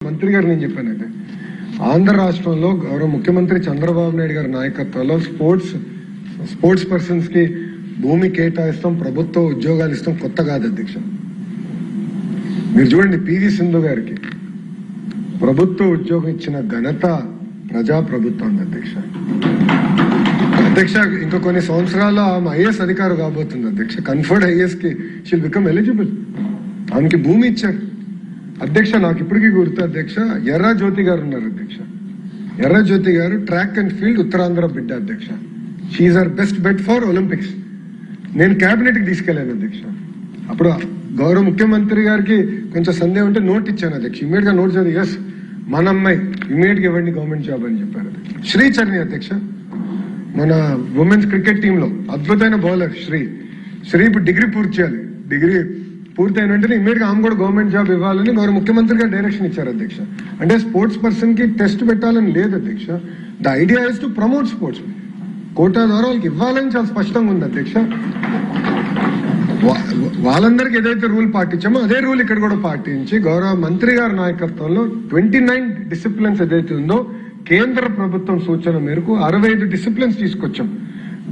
మంత్రి గారు నేను చెప్పానంటే ఆంధ్ర రాష్ట్రంలో గౌరవ ముఖ్యమంత్రి చంద్రబాబు నాయుడు గారి నాయకత్వంలో స్పోర్ట్స్ పర్సన్స్ కి భూమి కేటాయిస్తాం, ప్రభుత్వ ఉద్యోగాలు ఇస్తాం కొత్త కాదు అధ్యక్ష. మీరు చూడండి, పివి సింధు గారికి ప్రభుత్వ ఉద్యోగం ఇచ్చిన ఘనత ప్రజాప్రభుత్వం అధ్యక్ష. అధ్యక్ష ఇంకా కొన్ని సంవత్సరాల ఆమె ఐఏఎస్ అధికారు కాబోతుంది అధ్యక్ష. కన్ఫర్డ్ ఐఏఎస్ కి షీల్ బికమ్ ఎలిజిబుల్. ఆమెకి భూమి ఇచ్చారు అధ్యక్ష. నాకు ఇప్పటికీ గుర్తు అధ్యక్ష, ఎర్ర జ్యోతి గారు ఉన్నారు అధ్యక్ష. ఎర్ర జ్యోతి గారు ట్రాక్ అండ్ ఫీల్డ్ ఉత్తరాంధ్ర బిడ్డ అధ్యక్ష. She's our best bet for Olympics. నేను కేబినెట్ కి తీసుకెళ్లాను అధ్యక్ష. అప్పుడు గౌరవ ముఖ్యమంత్రి గారికి కొంచెం సందేహం ఉంటే నోట్ ఇచ్చాను అధ్యక్ష. ఇమీడియట్ గా నోట్ చదివి ఎస్ మన అమ్మాయి ఇమీడియట్ గా ఇవ్వండి గవర్నమెంట్ జాబ్ అని చెప్పారు అధ్యక్ష. శ్రీచరణి అధ్యక్ష, మన ఉమెన్స్ క్రికెట్ టీమ్ లో అద్భుతమైన బౌలర్ శ్రీ ఇప్పుడు డిగ్రీ పూర్తి చేయాలి. డిగ్రీ పూర్తయిన వెంటనే ఇమీడియట్ గా ఆమె కూడా గవర్నమెంట్ జాబ్ ఇవ్వాలని గౌరవ ముఖ్యమంత్రి గారు డైరెక్షన్ ఇచ్చారు అధ్యక్ష. అంటే స్పోర్ట్స్ పర్సన్ కి టెస్ట్ పెట్టాలని లేదు అధ్యక్ష. The idea is to promote sports. Quota ద్వారా వాళ్ళకి ఇవ్వాలని చాలా స్పష్టంగా ఉంది అధ్యక్ష. వాళ్ళందరికీ ఏదైతే రూల్ పాటించామో అదే రూల్ ఇక్కడ కూడా పాటించి గౌరవ మంత్రి గారి నాయకత్వంలో 29 డిసిప్లిన్స్ ఏదైతే ఉందో కేంద్ర ప్రభుత్వం సూచన మేరకు 65 డిసిప్లిన్స్ తీసుకొచ్చాం.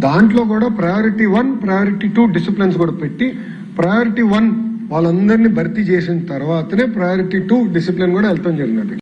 దాంట్లో కూడా ప్రయారిటీ 1, ప్రయారిటీ 2 డిసిప్లిన్స్ కూడా పెట్టి ప్రయారిటీ 1 వాళ్ళందరినీ భర్తీ చేసిన తర్వాతనే ప్రయారిటీ 2 డిసిప్లిన్ కూడా వెళ్తాం జరిగినది.